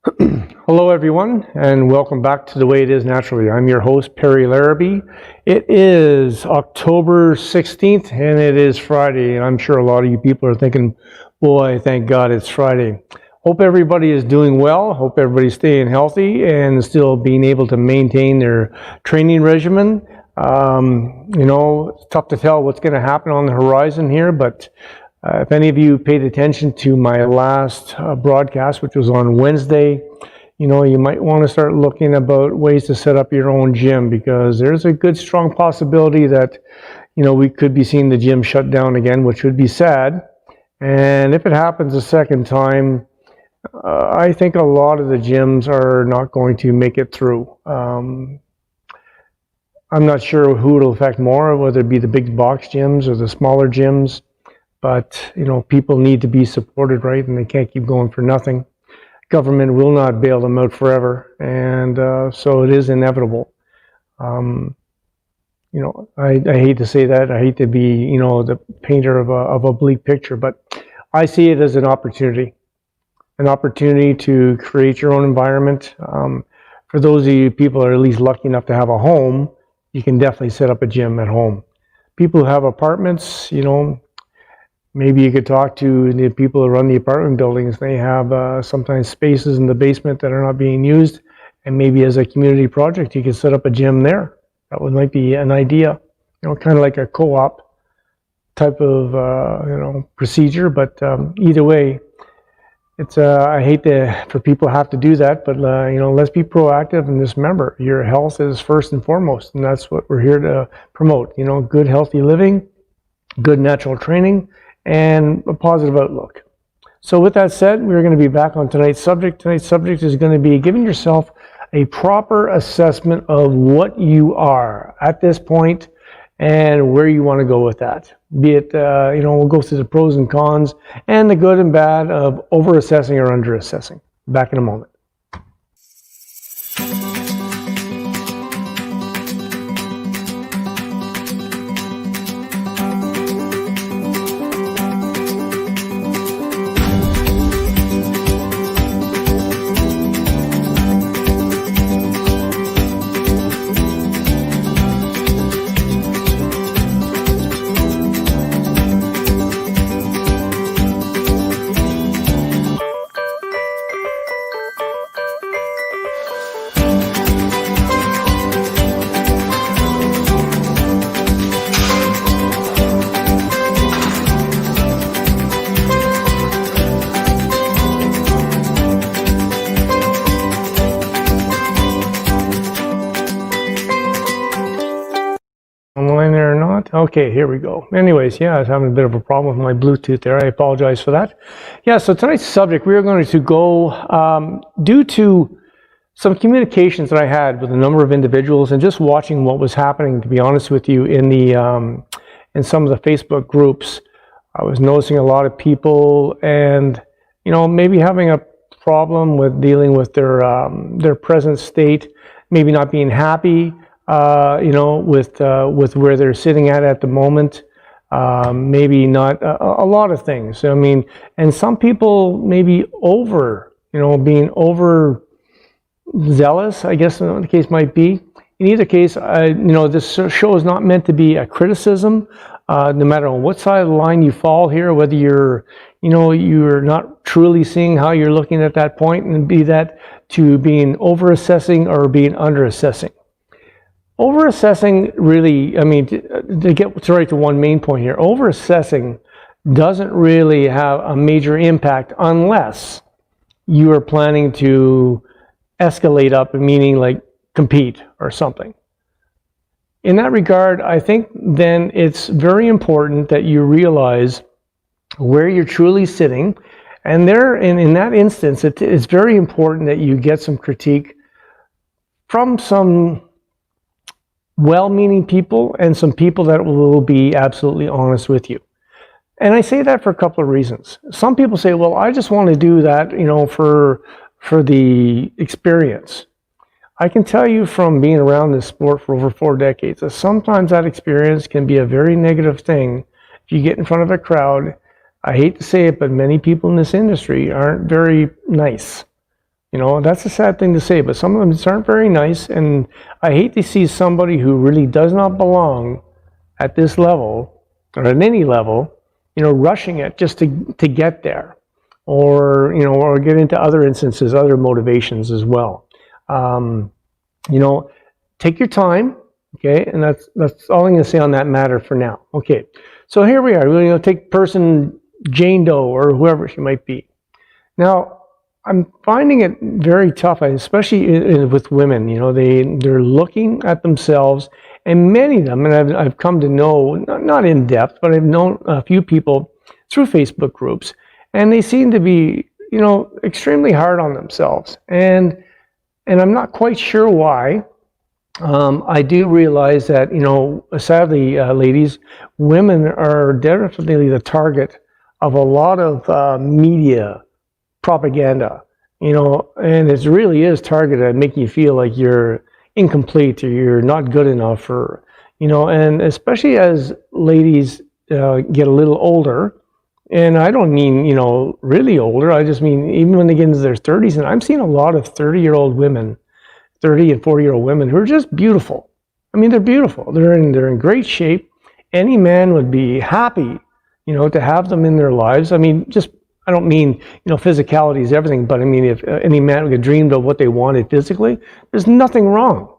Hello everyone, and welcome back to The Way It Is Naturally. I'm your host, Perry Larrabee. It is October 16th, and it is Friday, and I'm sure a lot of you people are thinking, boy, thank God it's Friday. Hope everybody is doing well. Hope everybody's staying healthy and still being able to maintain their training regimen. It's tough to tell what's going to happen on the horizon here, but if any of you paid attention to my last broadcast, which was on Wednesday, you might want to start looking about ways to set up your own gym, because there's a good strong possibility that, we could be seeing the gym shut down again, which would be sad. And if it happens a second time, I think a lot of the gyms are not going to make it through. I'm not sure who it'll affect more, whether it be the big box gyms or the smaller gyms. But, people need to be supported, right? And they can't keep going for nothing. Government will not bail them out forever. And so it is inevitable. I hate to say that. I hate to be, the painter of a bleak picture, but I see it as an opportunity to create your own environment. For those of you people who are at least lucky enough to have a home, you can definitely set up a gym at home. People who have apartments, maybe you could talk to the people who run the apartment buildings. They have sometimes spaces in the basement that are not being used, and maybe as a community project, you could set up a gym there. That might be an idea, kind of like a co-op type of procedure. But either way, it's I hate for people to have to do that, but let's be proactive and just remember, your health is first and foremost, and that's what we're here to promote. Good healthy living, good natural training, and a positive outlook. So with that said, we're going to be back on tonight's subject. Tonight's subject is going to be giving yourself a proper assessment of what you are at this point and where you want to go with that. Be it, we'll go through the pros and cons and the good and bad of over-assessing or under-assessing. Back in a moment. Online there or not? Okay, here we go. Anyways, I was having a bit of a problem with my Bluetooth there. I apologize for that. So tonight's subject, we are going to go due to some communications that I had with a number of individuals and just watching what was happening, to be honest with you, in the in some of the Facebook groups. I was noticing a lot of people and, maybe having a problem with dealing with their present state, maybe not being happy, with where they're sitting at the moment, maybe not a lot of things. And some people maybe being over zealous, I guess the case might be. In either case, this show is not meant to be a criticism, no matter on what side of the line you fall here, whether you're not truly seeing how you're looking at that point, and be that to being over-assessing or being under-assessing. Over-assessing really, to get right to one main point here, over-assessing doesn't really have a major impact unless you are planning to escalate up, meaning like compete or something. In that regard, I think then it's very important that you realize where you're truly sitting. And in that instance, it's very important that you get some critique from some well-meaning people and some people that will be absolutely honest with you. And I say that for a couple of reasons. Some people say, well, I just want to do that, for the experience. I can tell you from being around this sport for over 4 decades that sometimes that experience can be a very negative thing. If you get in front of a crowd, I hate to say it, but many people in this industry aren't very nice. You know, that's a sad thing to say, but some of them just aren't very nice. And I hate to see somebody who really does not belong at this level or at any level, you know, rushing it just to get there, or, you know, or get into other instances, other motivations as well. You know, take your time, okay? And that's all I'm going to say on that matter for now. Okay, so here we are. We're going to take person Jane Doe or whoever she might be. Now, I'm finding it very tough, especially with women. You know, they're looking at themselves, and many of them, and I've come to know, not in depth, but I've known a few people through Facebook groups, and they seem to be, you know, extremely hard on themselves, and I'm not quite sure why. I do realize that, you know, sadly, ladies, women are definitely the target of a lot of media propaganda, you know, and it really is targeted at making you feel like you're incomplete or you're not good enough, or, you know, and especially as ladies get a little older, and I don't mean, you know, really older, I just mean even when they get into their 30s, and I'm seeing a lot of 30-year-old women, 30 and 40-year-old women who are just beautiful. I mean, they're beautiful. They're in great shape. Any man would be happy, you know, to have them in their lives. I mean, just, I don't mean, you know, physicality is everything, but I mean, if any man could dream of what they wanted physically, there's nothing wrong.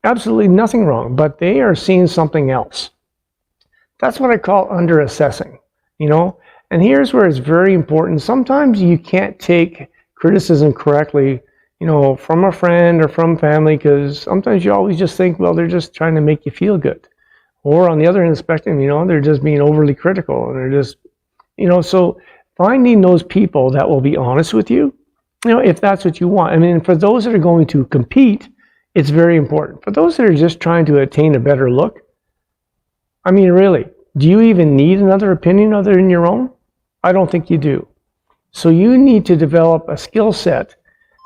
Absolutely nothing wrong, but they are seeing something else. That's what I call under-assessing, you know? And here's where it's very important. Sometimes you can't take criticism correctly, you know, from a friend or from family, because sometimes you always just think, well, they're just trying to make you feel good. Or on the other end of the spectrum, you know, they're just being overly critical, and they're just, you know, so finding those people that will be honest with you, you know, if that's what you want. I mean, for those that are going to compete, it's very important. For those that are just trying to attain a better look, I mean, really, do you even need another opinion other than your own? I don't think you do. So you need to develop a skill set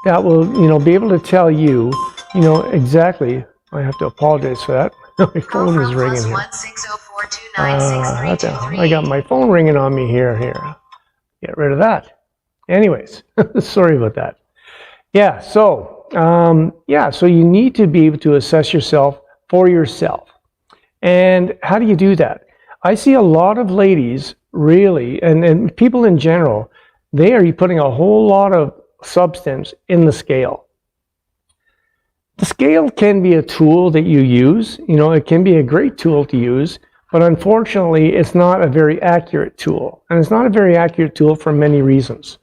that will, you know, be able to tell you, you know, exactly. I have to apologize for that. My phone is ringing here. I got my phone ringing on me here. Get rid of that. Anyways, sorry about that. Yeah, so so you need to be able to assess yourself for yourself. And how do you do that? I see a lot of ladies really, and people in general, they are putting a whole lot of substance in the scale. The scale can be a tool that you use, you know, it can be a great tool to use, but unfortunately, it's not a very accurate tool. And it's not a very accurate tool for many reasons.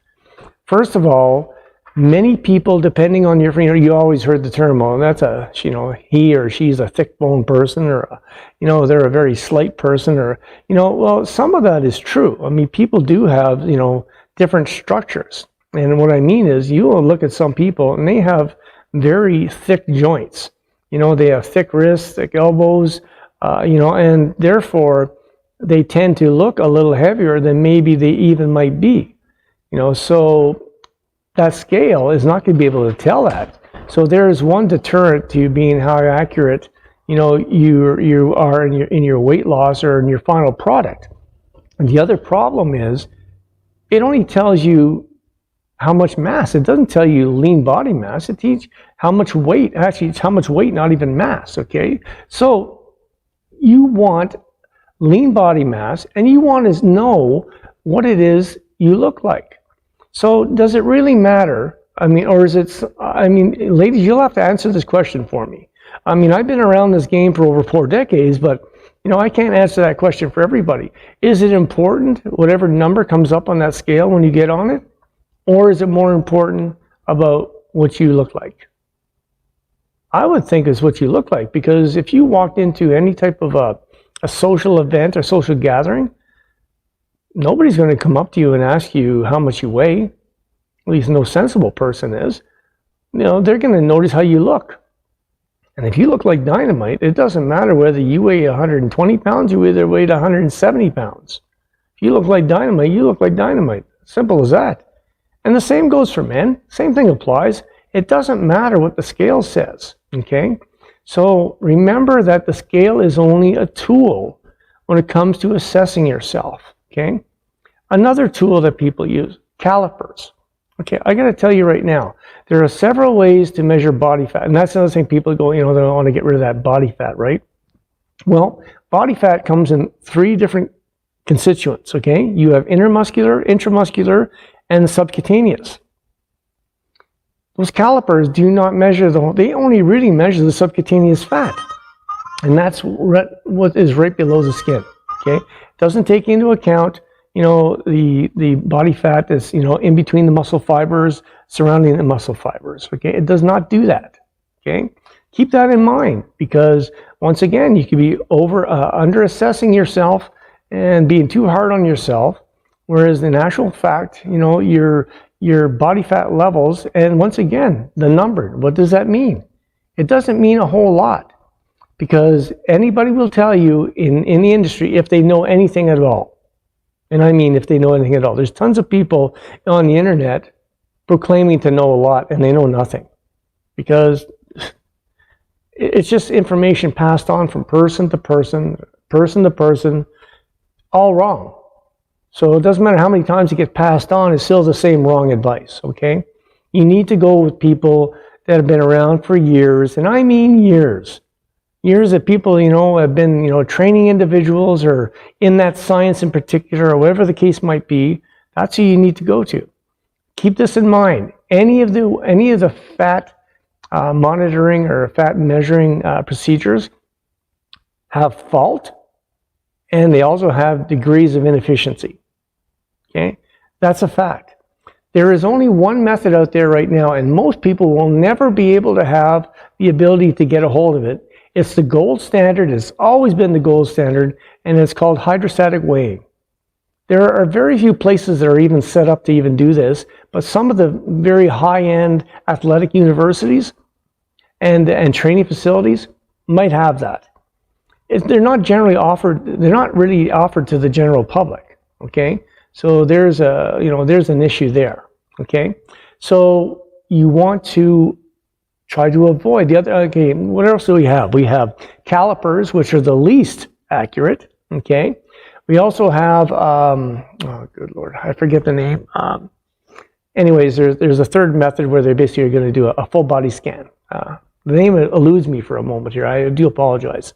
First of all, many people, depending on your, you know, you always heard the term, well, that's a, you know, he or she's a thick-boned person, or, you know, they're a very slight person, or, you know, well, some of that is true. I mean, people do have, you know, different structures. And what I mean is, you will look at some people and they have very thick joints. You know, they have thick wrists, thick elbows, you know, and therefore they tend to look a little heavier than maybe they even might be. You know, so that scale is not going to be able to tell that. So there is one deterrent to being how accurate, you know, you are in your weight loss or in your final product. And the other problem is, it only tells you how much mass. It doesn't tell you lean body mass. It teaches how much weight. Actually, it's how much weight, not even mass. Okay, so you want lean body mass, and you want to know what it is you look like. So does it really matter? I mean, or is it, I mean, ladies, you'll have to answer this question for me. I mean, I've been around this game for over 4 decades, but, you know, I can't answer that question for everybody. Is it important, whatever number comes up on that scale when you get on it? Or is it more important about what you look like? I would think it's what you look like, because if you walked into any type of a social event or social gathering, nobody's going to come up to you and ask you how much you weigh. At least no sensible person is. You know, they're going to notice how you look. And if you look like dynamite, it doesn't matter whether you weigh 120 pounds, you either weigh 170 pounds. If you look like dynamite, you look like dynamite. Simple as that. And the same goes for men. Same thing applies. It doesn't matter what the scale says, okay? So remember that the scale is only a tool when it comes to assessing yourself, okay? Another tool that people use, calipers. Okay, I got to tell you right now, there are several ways to measure body fat, and that's another thing people go, they want to get rid of that body fat, right? Well, body fat comes in 3 different constituents, okay? You have intermuscular, intramuscular, and subcutaneous. Those calipers do not measure they only really measure the subcutaneous fat. And that's what is right below the skin, okay? It doesn't take into account, the body fat that's, in between the muscle fibers, surrounding the muscle fibers, okay? It does not do that, okay? Keep that in mind, because once again, you could be under assessing yourself and being too hard on yourself, whereas in actual fact, your body fat levels, and once again, the number, what does that mean? It doesn't mean a whole lot, because anybody will tell you in the industry if they know anything at all. And I mean if they know anything at all. There's tons of people on the internet proclaiming to know a lot, and they know nothing, because it's just information passed on from person to person, all wrong. So it doesn't matter how many times it gets passed on, it's still the same wrong advice, okay? You need to go with people that have been around for years, and I mean years. Years that people, have been, training individuals or in that science in particular, or whatever the case might be. That's who you need to go to. Keep this in mind. Any of the fat monitoring or fat measuring procedures have fault, and they also have degrees of inefficiency. Okay, that's a fact. There is only one method out there right now, and most people will never be able to have the ability to get a hold of it. It's the gold standard. It's always been the gold standard, and it's called hydrostatic weighing. There are very few places that are even set up to even do this, but some of the very high-end athletic universities and training facilities might have that. They're not generally offered. They're not really offered to the general public. Okay, so there's an issue there. Okay, so you want to try to avoid the other. Okay, what else do we have? We have calipers, which are the least accurate. Okay, we also have oh good Lord, I forget the name. Anyways, there's a third method where they basically are going to do a full body scan. The name eludes me for a moment here. I do apologize.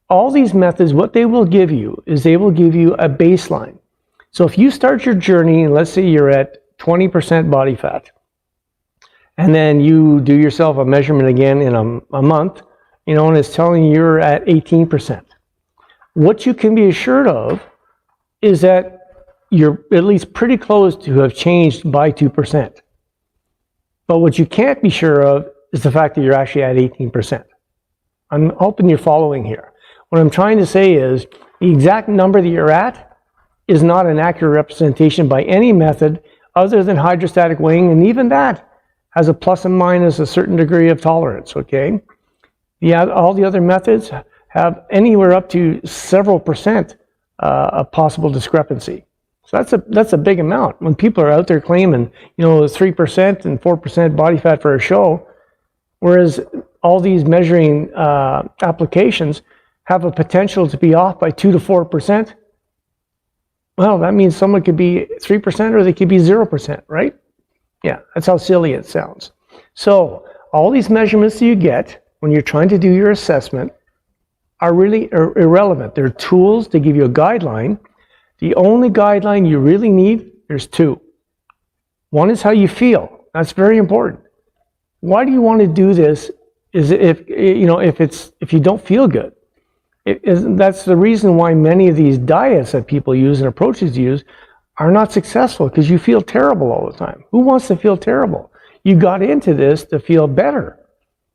All these methods, what they will give you is they will give you a baseline. So if you start your journey, and let's say you're at 20% body fat, and then you do yourself a measurement again in a month, and it's telling you you're at 18%. What you can be assured of is that you're at least pretty close to have changed by 2%. But what you can't be sure of is the fact that you're actually at 18%. I'm hoping you're following here. What I'm trying to say is the exact number that you're at is not an accurate representation by any method other than hydrostatic weighing, and even that has a plus and minus a certain degree of tolerance, okay? All the other methods have anywhere up to several percent of possible discrepancy. So that's a big amount. When people are out there claiming, 3% and 4% body fat for a show, whereas all these measuring applications have a potential to be off by 2 to 4%, well, that means someone could be 3% or they could be 0%, right? Yeah, that's how silly it sounds. So all these measurements that you get when you're trying to do your assessment are really irrelevant. They're tools to give you a guideline. The only guideline you really need, there's 2. One is how you feel. That's very important. Why do you want to do this? Is if you don't feel good. That's the reason why many of these diets that people use and approaches use are not successful, because you feel terrible all the time. Who wants to feel terrible? You got into this to feel better.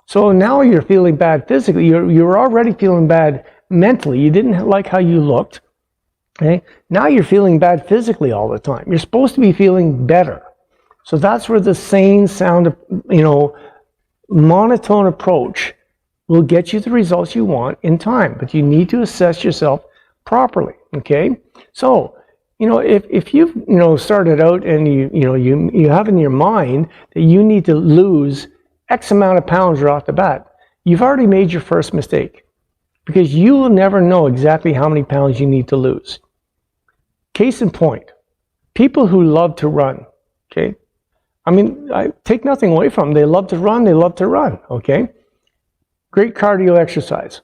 So now you're feeling bad physically. You're already feeling bad mentally. You didn't like how you looked. Okay? Now you're feeling bad physically all the time. You're supposed to be feeling better. So that's where the sane, sound, monotone approach will get you the results you want in time, but you need to assess yourself properly. Okay, so if you've started out and you have in your mind that you need to lose X amount of pounds right off the bat, you've already made your first mistake, because you will never know exactly how many pounds you need to lose. Case in point, people who love to run, okay, I mean, I take nothing away from them. They love to run, okay? Great cardio exercise.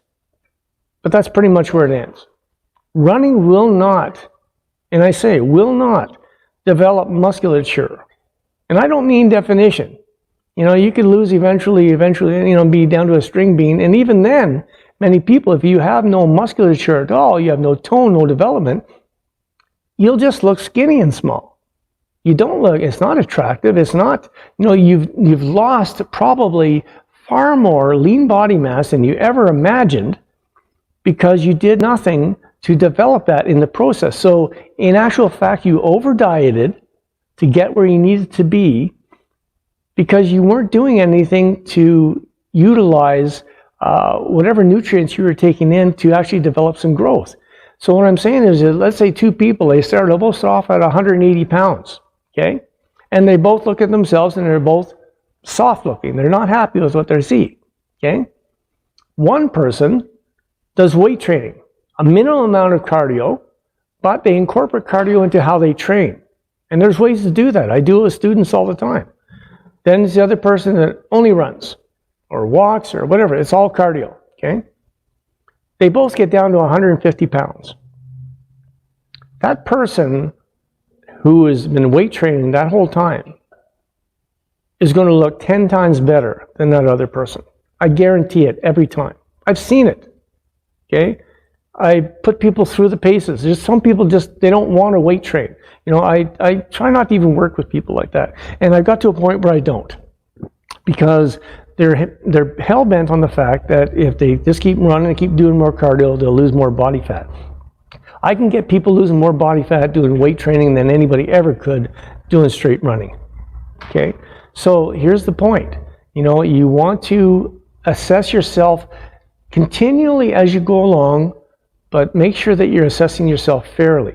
But that's pretty much where it ends. Running will not, and I say will not, develop musculature. And I don't mean definition. You could lose eventually, be down to a string bean. And even then, many people, if you have no musculature at all, you have no tone, no development, you'll just look skinny and small. You don't look, it's not attractive. It's not, you've lost probably far more lean body mass than you ever imagined because you did nothing to develop that in the process. So in actual fact, you over dieted to get where you needed to be because you weren't doing anything to utilize whatever nutrients you were taking in to actually develop some growth. So what I'm saying is that let's say two people, they started both off at 180 pounds, okay? And they both look at themselves and they're both soft looking. They're not happy with what they see, okay? One person does weight training, a minimal amount of cardio, but they incorporate cardio into how they train. And there's ways to do that. I do it with students all the time. Then there's the other person that only runs or walks or whatever. It's all cardio, okay? They both get down to 150 pounds. That person who has been weight training that whole time is going to look 10 times better than that other person. I guarantee it every time. I've seen it, okay? I put people through the paces. There's some people they don't want to weight train. I try not to even work with people like that. And I got to a point where I don't. Because they're hell-bent on the fact that if they just keep running and keep doing more cardio, they'll lose more body fat. I can get people losing more body fat doing weight training than anybody ever could doing straight running, okay? So here's the point. You want to assess yourself continually as you go along, but make sure that you're assessing yourself fairly.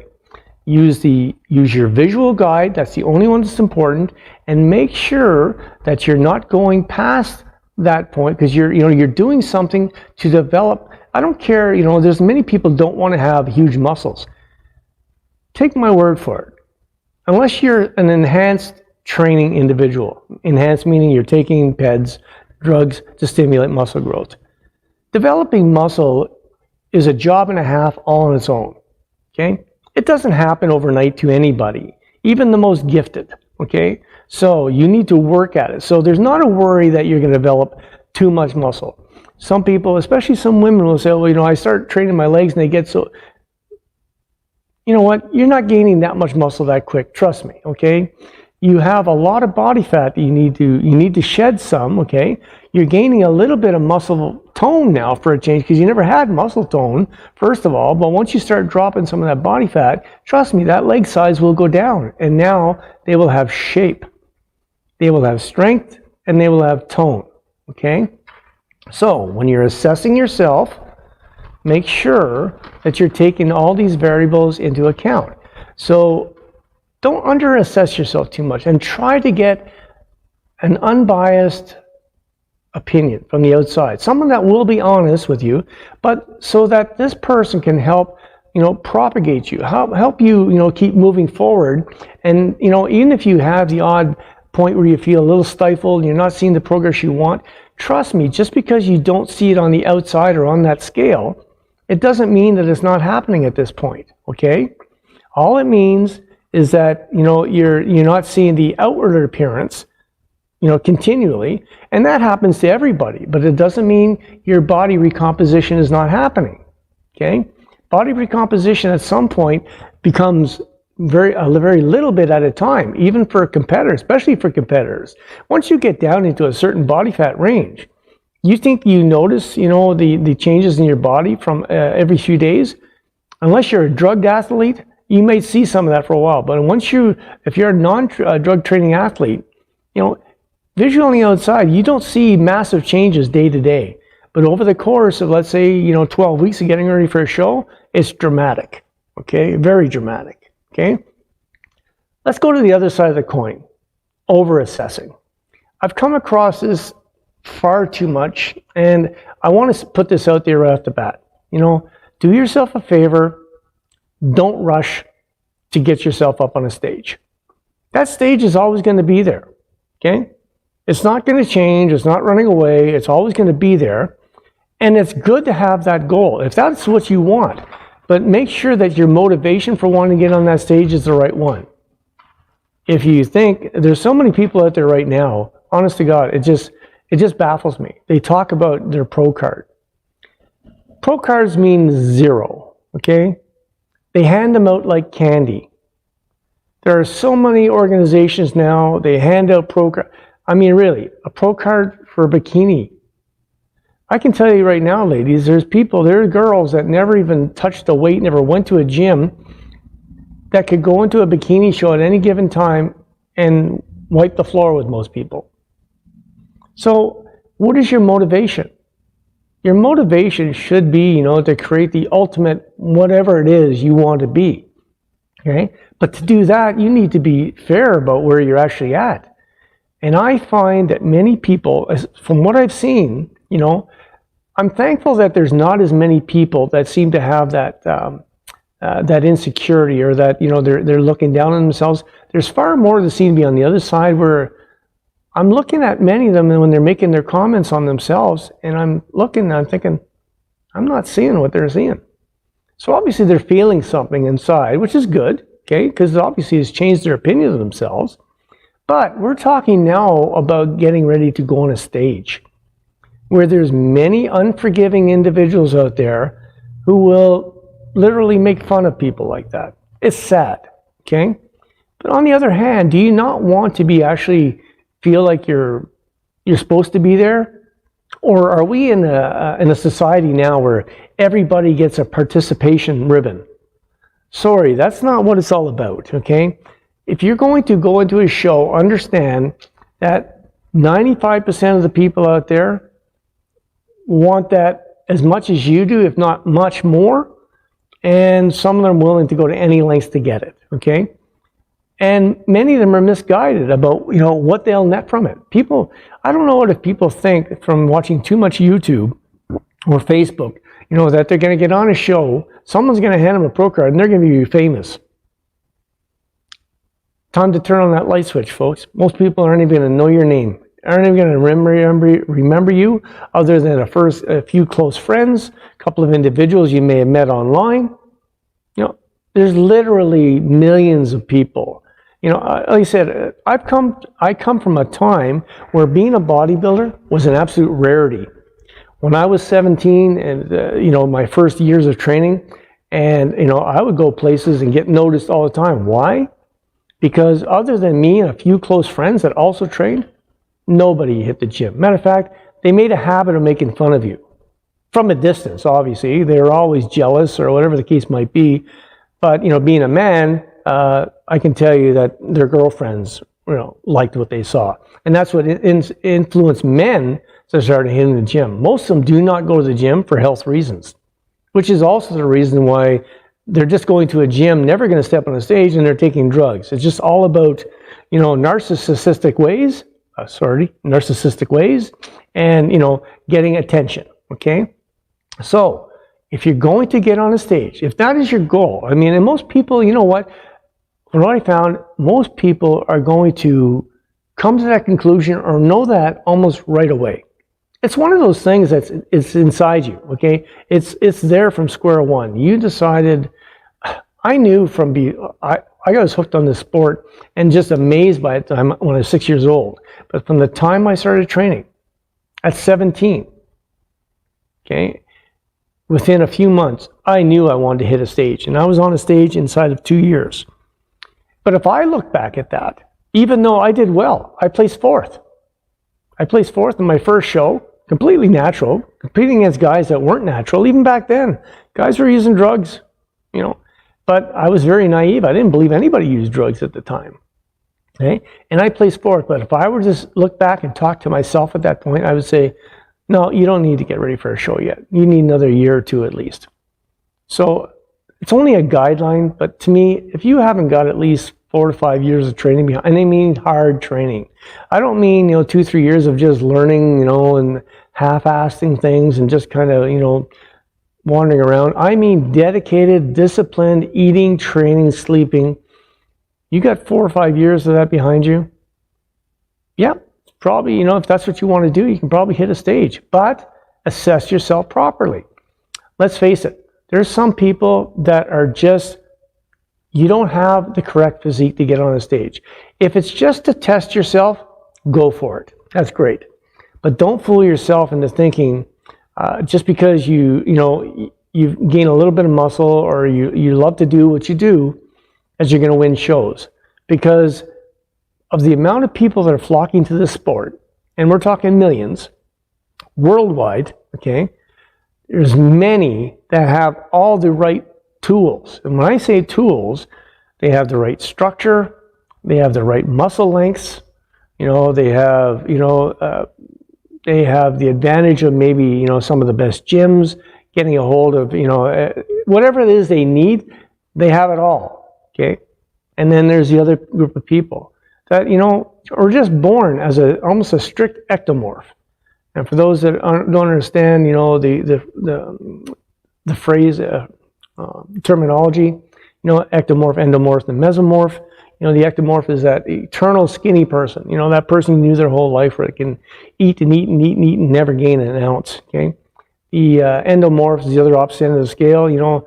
Use your visual guide, that's the only one that's important, and make sure that you're not going past that point because you're doing something to develop. I don't care, there's many people don't want to have huge muscles. Take my word for it. Unless you're an enhanced training individual, enhanced meaning you're taking PEDs, drugs to stimulate muscle growth. Developing muscle is a job and a half all on its own, okay? It doesn't happen overnight to anybody, even the most gifted, okay? So you need to work at it. So there's not a worry that you're going to develop too much muscle. Some people, especially some women, will say, well, I start training my legs and they get so... You know what? You're not gaining that much muscle that quick, trust me, okay? You have a lot of body fat that you need to shed some, okay? You're gaining a little bit of muscle tone now for a change because you never had muscle tone, first of all, but once you start dropping some of that body fat, trust me, that leg size will go down and now they will have shape. They will have strength and they will have tone, okay? So when you're assessing yourself, make sure that you're taking all these variables into account. So don't under-assess yourself too much and try to get an unbiased opinion from the outside. Someone that will be honest with you, but so that this person can help, propagate you, help you, keep moving forward. And, even if you have the odd point where you feel a little stifled and you're not seeing the progress you want, trust me, just because you don't see it on the outside or on that scale, it doesn't mean that it's not happening at this point, okay? All it means is that, you're not seeing the outward appearance, continually, and that happens to everybody, but it doesn't mean your body recomposition is not happening, okay? Body recomposition at some point becomes a very little bit at a time, even for competitors, especially for competitors. Once you get down into a certain body fat range, you think you notice, the changes in your body from every few days. Unless you're a drugged athlete, you may see some of that for a while. But if you're a non-drug training athlete, visually on the outside, you don't see massive changes day to day. But over the course of, let's say, 12 weeks of getting ready for a show, it's dramatic, okay? Very dramatic, okay? Let's go to the other side of the coin, over-assessing. I've come across this far too much, and I want to put this out there right off the bat. Do yourself a favor, don't rush to get yourself up on a stage. That stage is always going to be there. okay? It's not going to change. It's not running away. It's always going to be there. And it's good to have that goal, if that's what you want. But make sure that your motivation for wanting to get on that stage is the right one. If you think, there's so many people out there right now, honest to God, it just baffles me. They talk about their pro card. Pro cards mean zero, okay? They hand them out like candy. There are so many organizations now, they hand out pro cards. I mean, really, a pro card for a bikini. I can tell you right now, ladies, there are girls that never even touched a weight, never went to a gym, that could go into a bikini show at any given time and wipe the floor with most people. So what is your motivation? Your motivation should be, to create the ultimate whatever it is you want to be. Okay? But to do that, you need to be fair about where you're actually at. And I find that many people, from what I've seen, I'm thankful that there's not as many people that seem to have that that insecurity, or that they're looking down on themselves. There's far more that seem to be on the other side, where I'm looking at many of them, and when they're making their comments on themselves, and I'm thinking, I'm not seeing what they're seeing. So obviously they're feeling something inside, which is good, okay, because obviously it's changed their opinion of themselves. But we're talking now about getting ready to go on a stage where there's many unforgiving individuals out there who will literally make fun of people like that. It's sad, okay? But on the other hand, do you not want to be actually feel like you're supposed to be there? Or are we in a society now where everybody gets a participation ribbon? Sorry, that's not what it's all about, okay? If you're going to go into a show, understand that 95% of the people out there want that as much as you do, if not much more, and some of them are willing to go to any lengths to get it, okay? And many of them are misguided about, what they'll net from it. People, I don't know what if people think from watching too much YouTube or Facebook, that they're going to get on a show, someone's going to hand them a pro card, and they're going to be famous. Time to turn on that light switch, folks. Most people aren't even going to know your name, aren't even going to remember you, other than a few close friends, a couple of individuals you may have met online. There's literally millions of people. Like I said, I come from a time where being a bodybuilder was an absolute rarity. When I was 17 and, my first years of training, and, I would go places and get noticed all the time. Why? Because other than me and a few close friends that also trained, nobody hit the gym. Matter of fact, they made a habit of making fun of you. From a distance, obviously. They were always jealous or whatever the case might be. But, being a man, I can tell you that their girlfriends, liked what they saw. And that's what influenced men to start hitting the gym. Most of them do not go to the gym for health reasons, which is also the reason why they're just going to a gym, never going to step on a stage, and they're taking drugs. It's just all about, narcissistic ways, and, getting attention, okay? So, if you're going to get on a stage, if that is your goal, and most people, from what I found, most people are going to come to that conclusion or know that almost right away. It's one of those things it's inside you, okay? It's there from square one. You decided, I knew I was hooked on this sport and just amazed by it when I was 6 years old. But from the time I started training at 17, okay, within a few months, I knew I wanted to hit a stage. And I was on a stage inside of 2 years. But if I look back at that, even though I did well, I placed fourth. I placed fourth in my first show, completely natural, competing against guys that weren't natural. Even back then, guys were using drugs, But I was very naive. I didn't believe anybody used drugs at the time. Okay? And I placed fourth. But if I were to just look back and talk to myself at that point, I would say, no, you don't need to get ready for a show yet. You need another year or two at least. So it's only a guideline, but to me, if you haven't got at least 4 to 5 years of training behind, and I mean hard training. I don't mean, 2, 3 years of just learning, and half-assing things and just kind of, wandering around. I mean dedicated, disciplined, eating, training, sleeping. You got 4 or 5 years of that behind you. Yeah, probably, you know, if that's what you want to do, you can probably hit a stage, but assess yourself properly. Let's face it, there's some people that are just, you don't have the correct physique to get on a stage. If it's just to test yourself, go for it. That's great. But don't fool yourself into thinking just because you gain a little bit of muscle or you love to do what you do, as you're going to win shows. Because of the amount of people that are flocking to this sport, and we're talking millions, worldwide, okay, there's many that have all the right tools. And when I say tools, they have the right structure, they have the right muscle lengths, you know, they have the advantage of maybe, you know, some of the best gyms, getting a hold of, you know, whatever it is they need, they have it all, okay? And then there's the other group of people that, you know, are just born as almost a strict ectomorph. And for those that don't understand, you know, the phrase, terminology, you know, ectomorph, endomorph, and mesomorph. You know, the ectomorph is that eternal skinny person. You know, that person you knew their whole life where they can eat and eat and eat and eat and never gain an ounce, okay? The endomorph is the other opposite end of the scale. You know,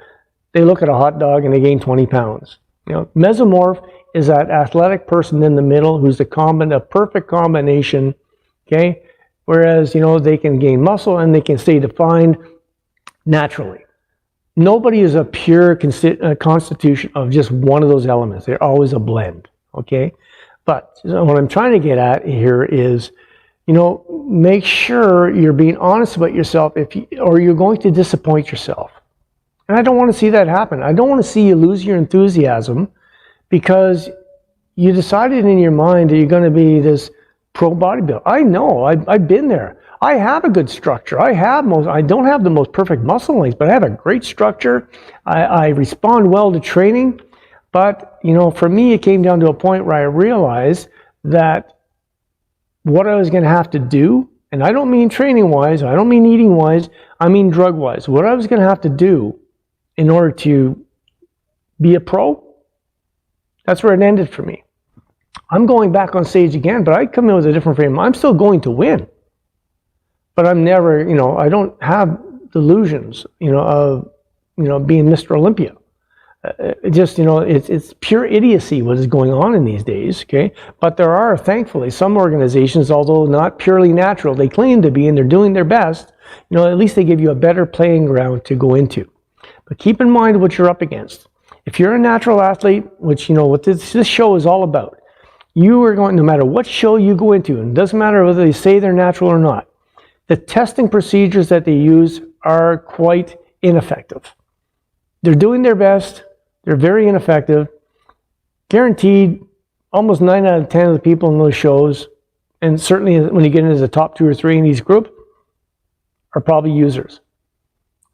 they look at a hot dog and they gain 20 pounds. You know, mesomorph is that athletic person in the middle who's a perfect combination, okay? Whereas, you know, they can gain muscle and they can stay defined naturally. Nobody is a pure constitution of just one of those elements. They're always a blend, okay? But what I'm trying to get at here is, you know, make sure you're being honest about yourself or you're going to disappoint yourself. And I don't want to see that happen. I don't want to see you lose your enthusiasm because you decided in your mind that you're going to be this pro bodybuilder. I know, I've been there. I have a good structure. I don't have the most perfect muscle length, but I have a great structure. I respond well to training. But, you know, for me, it came down to a point where I realized that what I was going to have to do, and I don't mean training-wise, I don't mean eating-wise, I mean drug-wise. What I was going to have to do in order to be a pro, that's where it ended for me. I'm going back on stage again, but I come in with a different frame. I'm still going to win. But I'm never, you know, I don't have delusions, you know, of, you know, being Mr. Olympia. Just, you know, it's pure idiocy what is going on in these days, okay? But there are, thankfully, some organizations, although not purely natural, they claim to be and they're doing their best, you know, at least they give you a better playing ground to go into. But keep in mind what you're up against. If you're a natural athlete, which, you know, what this show is all about, you are going, no matter what show you go into, and it doesn't matter whether they say they're natural or not, the testing procedures that they use are quite ineffective. They're doing their best. They're very ineffective. Guaranteed, almost 9 out of 10 of the people in those shows, and certainly when you get into the top 2 or 3 in each group, are probably users.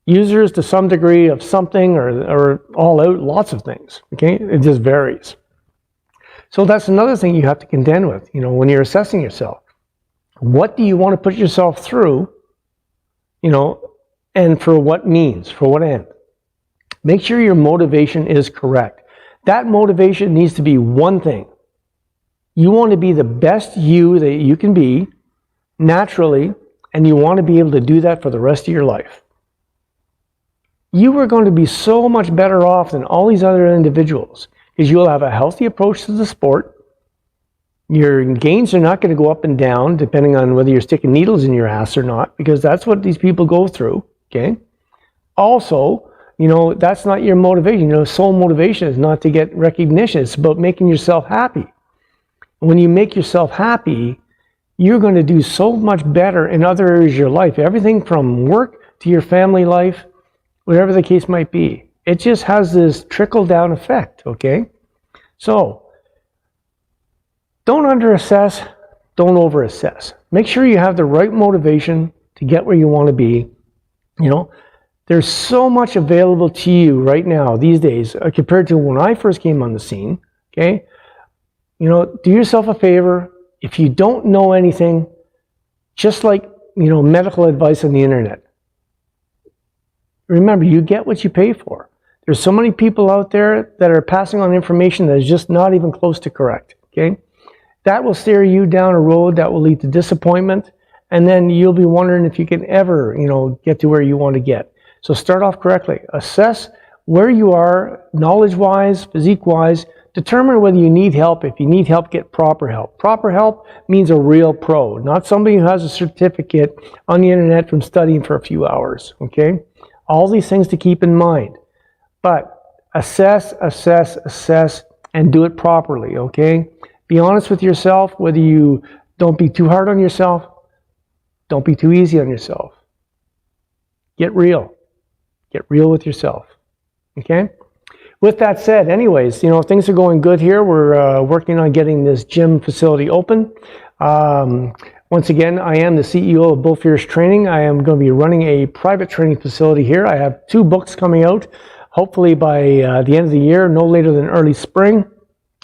Users to some degree of something or all out, lots of things, okay? It just varies. So that's another thing you have to contend with, you know, when you're assessing yourself. What do you want to put yourself through, you know, and for what means, for what end? Make sure your motivation is correct. That motivation needs to be one thing. You want to be the best you that you can be naturally, and you want to be able to do that for the rest of your life. You are going to be so much better off than all these other individuals because you'll have a healthy approach to the sport. Your gains are not going to go up and down depending on whether you're sticking needles in your ass or not, because that's what these people go through, okay? Also, you know, that's not your motivation. You know, sole motivation is not to get recognition. It's about making yourself happy. When you make yourself happy, you're going to do so much better in other areas of your life. Everything from work to your family life, whatever the case might be. It just has this trickle-down effect, okay? So, don't under-assess, don't over-assess. Make sure you have the right motivation to get where you want to be. You know, there's so much available to you right now these days compared to when I first came on the scene, okay? You know, do yourself a favor. If you don't know anything, just like, you know, medical advice on the internet, remember, you get what you pay for. There's so many people out there that are passing on information that is just not even close to correct, okay? That will steer you down a road that will lead to disappointment, and then you'll be wondering if you can ever, get to where you want to get. So start off correctly. Assess where you are, knowledge-wise, physique-wise. Determine whether you need help. If you need help, get proper help. Proper help means a real pro, not somebody who has a certificate on the internet from studying for a few hours, okay? All these things to keep in mind. But assess, and do it properly, okay? Be honest with yourself, whether you don't be too hard on yourself, don't be too easy on yourself. Get real. Get real with yourself, okay? With that said, anyways, things are going good here. We're working on getting this gym facility open. Once again, I am the CEO of Bull Fierce Training. I am going to be running a private training facility here. I have 2 books coming out, hopefully by the end of the year, no later than early spring.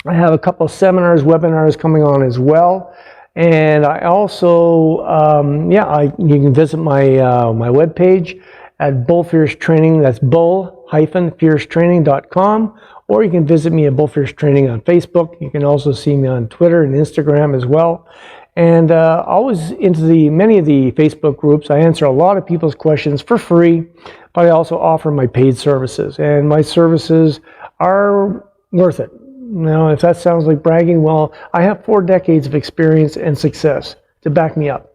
I have a couple of seminars, webinars coming on as well. And I also, you can visit my my webpage at Bull Fierce Training. That's bull-fiercetraining.com, or you can visit me at Bull Fierce Training on Facebook. You can also see me on Twitter and Instagram as well. And always into many of the Facebook groups. I answer a lot of people's questions for free, but I also offer my paid services, and my services are worth it. Now, if that sounds like bragging, well, I have 4 decades of experience and success to back me up.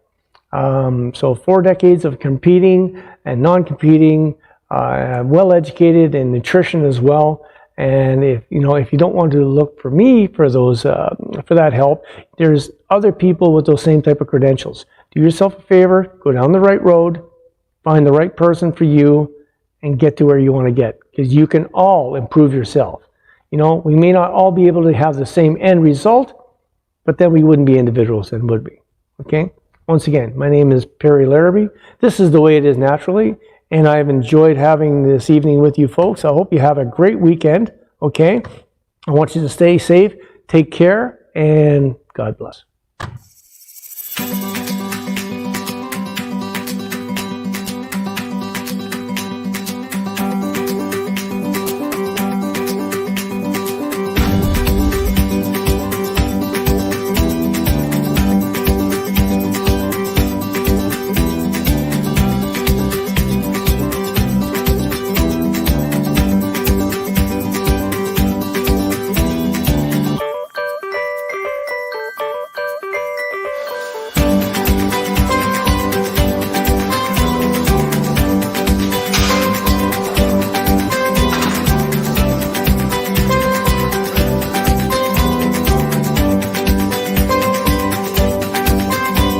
So 4 decades of competing and non-competing, well-educated in nutrition as well. And if you don't want to look for me for those for that help, there's other people with those same type of credentials. Do yourself a favor, go down the right road, find the right person for you, and get to where you want to get, because you can all improve yourself. We may not all be able to have the same end result, but then we wouldn't be individuals then, would we? Okay? Once again, my name is Perry Larrabee. This is The Way It Is Naturally, and I've enjoyed having this evening with you folks. I hope you have a great weekend, okay? I want you to stay safe, take care, and God bless.